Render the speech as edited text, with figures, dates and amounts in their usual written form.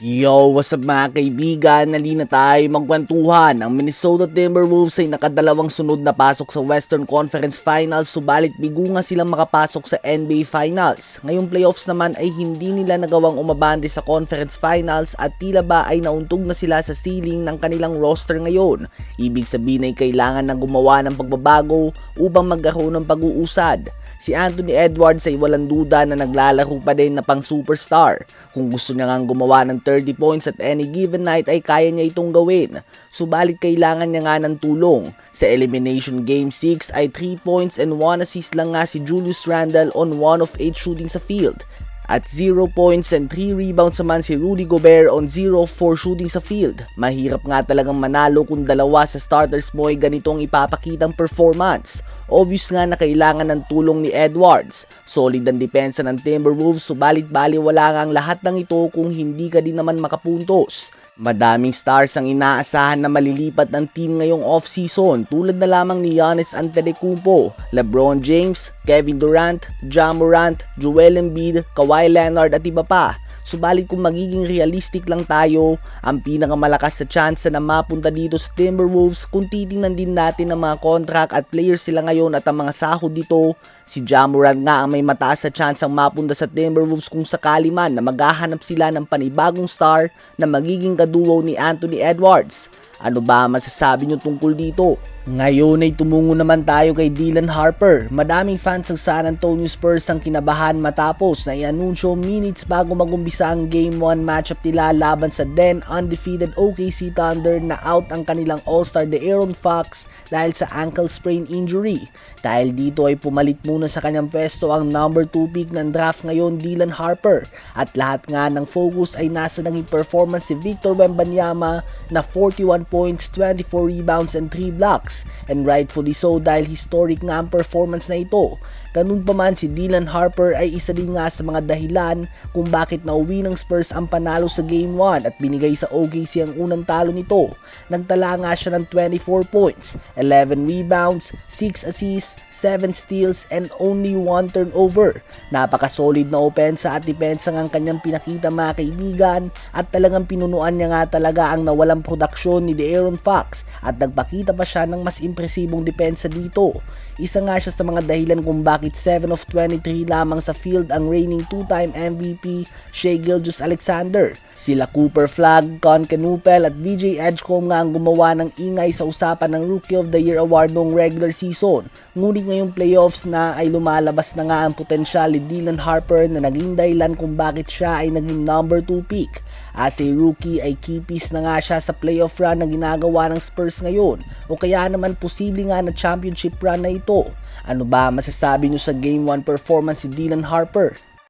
Yo, what's up mga kaibigan? Nalina tayo magkwentuhan. Ang Minnesota Timberwolves ay nakadalawang sunod na pasok sa Western Conference Finals, subalit bigo nga silang makapasok sa NBA Finals. Ngayong playoffs naman ay hindi nila nagawang umabante sa Conference Finals at tila ba ay nauntog na sila sa ceiling ng kanilang roster ngayon. Ibig sabihin ay kailangan ng gumawa ng pagbabago upang magkaroon ng pag-uusad. Si Anthony Edwards ay walang duda na naglalaro pa din na pang superstar. Kung gusto niya ngang gumawa ng 30 points at any given night ay kaya niya itong gawin. Subalit kailangan niya nga ng tulong. Sa Elimination Game 6 ay 3 points and 1 assist lang nga si Julius Randle on 1 of 8 shooting sa field. At 0 points and 3 rebounds naman si Rudy Gobert on 0 of 4 shooting sa field. Mahirap nga talagang manalo kung dalawa sa starters mo ay ganitong ipapakitang performance. Obvious nga na kailangan ng tulong ni Edwards. Solid ang depensa ng Timberwolves, subalit baliwala nga ang lahat ng ito kung hindi ka din naman makapuntos. Madaming stars ang inaasahan na malilipat ng team ngayong off-season tulad na lamang ni Giannis Antetokounmpo, LeBron James, Kevin Durant, Ja Morant, Joel Embiid, Kawhi Leonard at iba pa. Subalit kung magiging realistic lang tayo, ang pinakamalakas na chance na mapunta dito sa Timberwolves kung titingnan din natin ang mga contract at players sila ngayon at ang mga sahod dito, si Ja Morant nga ang may mataas na chance ang mapunta sa Timberwolves kung sakali man na maghahanap sila ng panibagong star na magiging kaduo ni Anthony Edwards. Ano ba masasabi nyo tungkol dito? Ngayon ay tumungo naman tayo kay Dylan Harper. Madaming fans ng San Antonio Spurs ang kinabahan matapos na i-anunsyo minutes bago magumpisa ang Game 1 matchup nila laban sa then undefeated OKC Thunder na out ang kanilang All-Star De'Aaron Fox dahil sa ankle sprain injury. Dahil dito ay pumalit muna sa kanyang pwesto ang number 2 pick ng draft ngayon, Dylan Harper. At lahat nga ng focus ay nasa naging performance si Victor Wembanyama na 41 points, 24 rebounds and 3 blocks. And rightfully so dahil historic nga ang performance na ito. Ganun pa man, si Dylan Harper ay isa din nga sa mga dahilan kung bakit nauwi ng Spurs ang panalo sa Game 1 at binigay sa OKC ang unang talo nito. Nagtala nga siya ng 24 points, 11 rebounds, 6 assists, 7 steals and only 1 turnover. Napaka-solid na opensa at depensa ng kanyang pinakita mga kaibigan at talagang pinunuan niya nga talaga ang nawalang produksyon ni De'Aaron Fox at nagpakita pa siya ng mas impresibong depensa dito. Isa nga siya sa mga dahilan kung bakit 7 of 23 lamang sa field ang reigning 2-time MVP Shai Gilgeous-Alexander. Sila Cooper Flagg, Con Canupel at VJ Edgecombe nga ang gumawa ng ingay sa usapan ng Rookie of the Year award noong regular season. Ngunit ngayong playoffs na ay lumalabas na nga ang potensyal ni Dylan Harper na naging dahilan kung bakit siya ay naging number 2 pick. As a rookie ay key piece na nga siya sa playoff run na ginagawa ng Spurs ngayon o kaya naman posible nga na championship run na ito. Ano ba masasabi nyo sa Game 1 performance si Dylan Harper?